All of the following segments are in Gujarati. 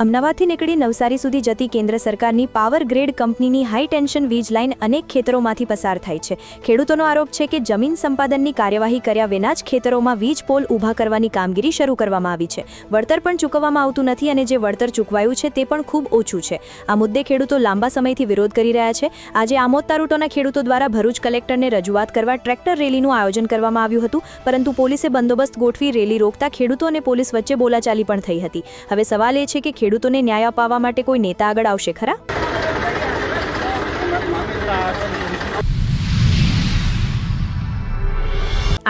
અમદાવાદથી નીકળી નવસારી સુધી જતી કેન્દ્ર સરકારની પાવર ગ્રેડ કંપનીની હાઈ ટેન્શન વીજ લાઇન અનેક ખેતરોમાંથી પસાર થાય છે। ખેડૂતોનો આરોપ છે કે જમીન સંપાદનની કાર્યવાહી કર્યા વિના જ ખેતરોમાં વીજ પોલ ઊભા કરવાની કામગીરી શરૂ કરવામાં આવી છે। વળતર પણ ચૂકવવામાં આવતું નથી અને જે વળતર ચૂકવાયું છે તે પણ ખૂબ ઓછું છે। આ મુદ્દે ખેડૂતો લાંબા સમયથી વિરોધ કરી રહ્યા છે। આજે આમોદ તાલુકાના ખેડૂતો દ્વારા ભરૂચ કલેક્ટરને રજૂઆત કરવા ટ્રેક્ટર રેલીનું આયોજન કરવામાં આવ્યું હતું, પરંતુ પોલીસે બંદોબસ્ત ગોઠવી રેલી રોકતા ખેડૂતો અને પોલીસ વચ્ચે બોલાચાલી પણ થઈ હતી। હવે સવાલ એ છે કે ખેડૂતોને ન્યાય અપાવવા માટે કોઈ નેતા આગળ આવશે ખરા?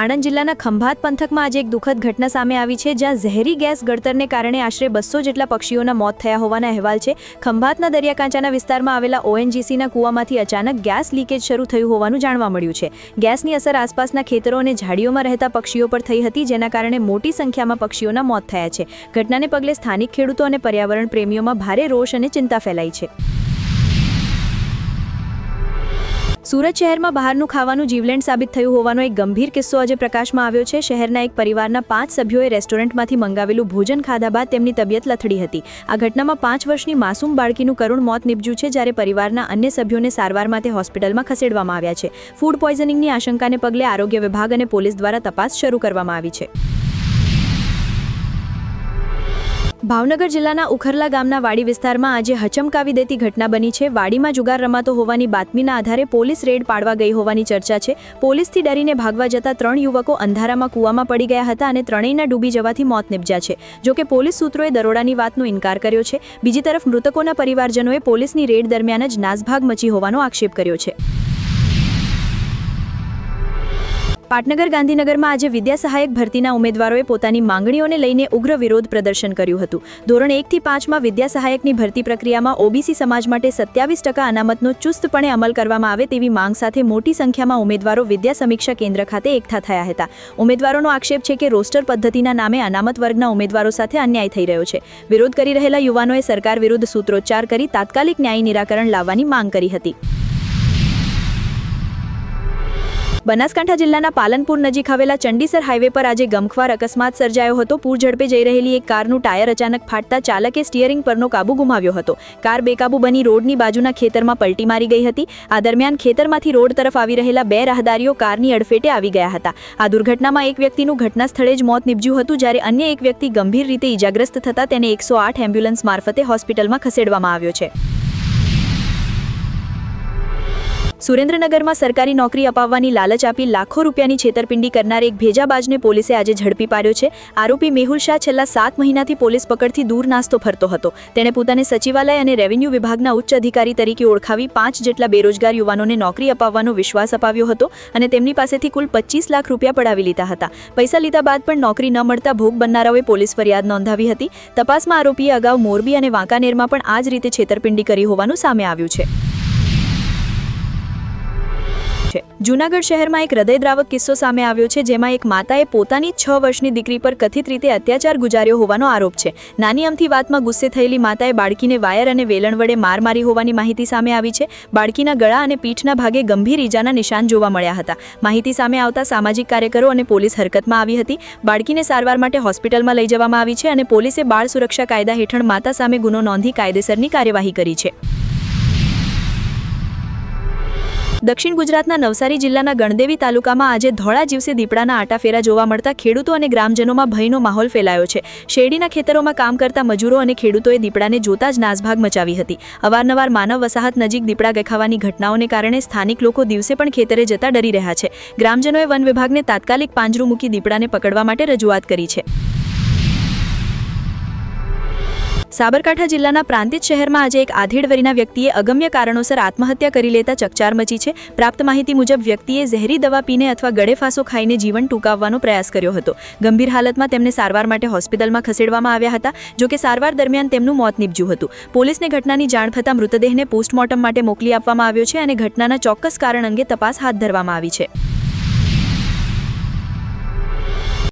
આણંદ જિલ્લાના ખંભાત પંથકમાં આજે એક દુઃખદ ઘટના સામે આવી છે, જ્યાં ઝેરી ગેસ ગળતરને કારણે આશરે 200 જેટલા પક્ષીઓના મોત થયા હોવાના અહેવાલ છે। ખંભાતના દરિયાકાંઠાના વિસ્તારમાં આવેલા ONGCના કૂવામાંથી અચાનક ગેસ લીકેજ શરૂ થયું હોવાનું જાણવા મળ્યું છે। ગેસની અસર આસપાસના ખેતરો અને ઝાડીઓમાં રહેતા પક્ષીઓ પર થઈ હતી, જેના કારણે મોટી સંખ્યામાં પક્ષીઓના મોત થયા છે। ઘટનાને પગલે સ્થાનિક ખેડૂતો અને પર્યાવરણ પ્રેમીઓમાં ભારે રોષ અને ચિંતા ફેલાઈ છે। સુરત શહેરમાં બહારનું ખાવાનું જીવલેણ સાબિત થયું હોવાનો એક ગંભીર કિસ્સો આજે પ્રકાશમાં આવ્યો છે। શહેરના એક પરિવારના 5 સભ્યોએ રેસ્ટોરન્ટમાંથી મંગાવેલું ભોજન ખાધા બાદ તેમની તબિયત લથડી હતી। આ ઘટનામાં 5 વર્ષની માસૂમ બાળકીનું કરુણ મોત નીપજ્યું છે, જ્યારે પરિવારના અન્ય સભ્યોને સારવાર માટે હોસ્પિટલમાં ખસેડવામાં આવ્યા છે। ફૂડ પોઈઝનિંગની આશંકાને પગલે આરોગ્ય વિભાગ અને પોલીસ દ્વારા તપાસ શરૂ કરવામાં આવી છે। ભાવનગર જિલ્લાના ઉખરલા ગામના વાડી વિસ્તારમાં આજે હચમકાવી દેતી ઘટના બની છે। વાડીમાં જુગાર રમાતો હોવાની બાતમીના આધારે પોલીસ રેડ પાડવા ગઈ હોવાની ચર્ચા છે। પોલીસથી ડરીને ભાગવા જતા 3 યુવકો અંધારામાં કૂવામાં પડી ગયા હતા અને ત્રણેયના ડૂબી જવાથી મોત નીપજ્યા છે। જોકે પોલીસ સૂત્રોએ દરોડાની વાતનો ઇનકાર કર્યો છે। બીજી તરફ મૃતકોના પરિવારજનોએ પોલીસની રેડ દરમિયાન જ નાસભાગ મચી હોવાનો આક્ષેપ કર્યો છે। પાટનગર ગાંધીનગરમાં આજે વિદ્યા સહાયક ભરતીના ઉમેદવારોએ પોતાની માંગણીઓને લઈને ઉગ્ર વિરોધ પ્રદર્શન કર્યું હતું। ધોરણ 1 થી 5માં વિદ્યા સહાયકની ભરતી પ્રક્રિયામાં OBC સમાજ માટે 27% અનામતનો ચુસ્તપણે અમલ કરવામાં આવે તેવી માંગ સાથે મોટી સંખ્યામાં ઉમેદવારો વિદ્યા સમીક્ષા કેન્દ્ર ખાતે એકઠા થયા હતા। ઉમેદવારોનો આક્ષેપ છે કે રોસ્ટર પદ્ધતિના નામે અનામત વર્ગના ઉમેદવારો સાથે અન્યાય થઈ રહ્યો છે। વિરોધ કરી રહેલા યુવાનોએ સરકાર વિરુદ્ધ સૂત્રોચ્ચાર કરી તાત્કાલિક ન્યાયી નિરાકરણ લાવવાની માંગ કરી હતી। બનાસકાંઠા જિલ્લાના પાલનપુર નજીક આવેલા ચંડીસર હાઈવે પર આજે ગમખ્વાર અકસ્માત સર્જાયો હતો। પૂર ઝડપે જઈ રહેલી એક કારનું ટાયર અચાનક ફાટતા ચાલકે સ્ટીયરિંગ પરનો કાબુ ગુમાવ્યો હતો। કાર બેકાબુ બની રોડની બાજુના ખેતરમાં પલટી મારી ગઈ હતી। આ દરમિયાન ખેતરમાંથી રોડ તરફ આવી રહેલા 2 રાહદારીઓ કારની અડફેટે આવી ગયા હતા। આ દુર્ઘટનામાં એક વ્યક્તિનું ઘટના સ્થળે જ મોત નીપજ્યું હતું, જ્યારે અન્ય એક વ્યક્તિ ગંભીર રીતે ઈજાગ્રસ્ત થતા તેને 108 એમ્બ્યુલન્સ મારફતે હોસ્પિટલમાં ખસેડવામાં આવ્યો છે। સુરેન્દ્રનગરમાં સરકારી નોકરી અપાવવાની લાલચ આપી લાખો રૂપિયાની છેતરપિંડી કરનાર એક ભેજાબાજને પોલીસે આજે ઝડપી પાડ્યો છે। આરોપી મેહુલ શાહ છેલ્લા 7 મહિનાથી પોલીસ પકડથી દૂર નાસ્તો ફરતો હતો। તેણે પોતાને સચિવાલય અને રેવન્યુ વિભાગના ઉચ્ચ અધિકારી તરીકે ઓળખાવી 5 જેટલા બેરોજગાર યુવાનોને નોકરી અપાવવાનો વિશ્વાસ અપાવ્યો હતો અને તેમની પાસેથી કુલ 25 લાખ રૂપિયા પડાવી લીધા હતા। પૈસા લીધા બાદ પણ નોકરી ન મળતા ભોગ બનનારાઓએ પોલીસ ફરિયાદ નોંધાવી હતી। તપાસમાં આરોપીએ અગાઉ મોરબી અને વાંકાનેરમાં પણ આ જ રીતે છેતરપિંડી કરી હોવાનું સામે આવ્યું છે। જૂનાગઢ શહેરમાં એક હૃદયદ્રાવક કિસ્સો સામે આવ્યો છે, જેમાં એક માતાએ પોતાની 6 વર્ષની દીકરી પર કથિત રીતે અત્યાચાર ગુજાર્યો હોવાનો આરોપ છે। નાની અમથી વાતમાં ગુસ્સે થયેલી માતાએ બાળકીને વાયર અને વેલણ વડે માર મારી હોવાની માહિતી સામે આવી છે। બાળકીના ગળા અને પીઠના ભાગે ગંભીર ઈજાના નિશાન જોવા મળ્યા હતા। માહિતી સામે આવતા સામાજિક કાર્યકરો અને પોલીસ હરકતમાં આવી હતી। બાળકીને સારવાર માટે હોસ્પિટલમાં લઈ જવામાં આવી છે અને પોલીસે બાળ સુરક્ષા કાયદા હેઠળ માતા સામે ગુનો નોંધી કાયદેસરની કાર્યવાહી કરી છે। દક્ષિણ ગુજરાતના નવસારી જિલ્લાના ગણદેવી તાલુકામાં આજે ધોળા દિવસે દીપડાના આટાફેરા જોવા મળતા ખેડૂતો અને ગ્રામજનોમાં ભયનો માહોલ ફેલાયો છે। શેરડીના ખેતરોમાં કામ કરતા મજૂરો અને ખેડૂતોએ દીપડાને જોતા જ નાસભાગ મચાવી હતી। અવારનવાર માનવ વસાહત નજીક દીપડા ગખાવાની ઘટનાઓને કારણે સ્થાનિક લોકો દિવસે પણ ખેતરે જતા ડરી રહ્યા છે। ગ્રામજનોએ વન વિભાગને તાત્કાલિક પાંજરું મૂકી દીપડાને પકડવા માટે રજૂઆત કરી છે। સાબરકાંઠા જિલ્લાના પ્રાંતિજ શહેરમાં આજે એક આધેડવરીના વ્યક્તિએ અગમ્ય કારણોસર આત્મહત્યા કરી લેતા ચકચાર મચી છે। પ્રાપ્ત માહિતી મુજબ વ્યક્તિએ ઝેરી દવા પીને અથવા ગળે ફાંસો ખાઈને જીવન ટૂંકાવવાનો પ્રયાસ કર્યો હતો। ગંભીર હાલતમાં તેમને સારવાર માટે હોસ્પિટલમાં ખસેડવામાં આવ્યા હતા, જોકે સારવાર દરમિયાન તેમનું મોત નીપજ્યું હતું। પોલીસને ઘટનાની જાણ થતાં મૃતદેહને પોસ્ટમોર્ટમ માટે મોકલી આપવામાં આવ્યો છે અને ઘટનાના ચોક્કસ કારણ અંગે તપાસ હાથ ધરવામાં આવી છે।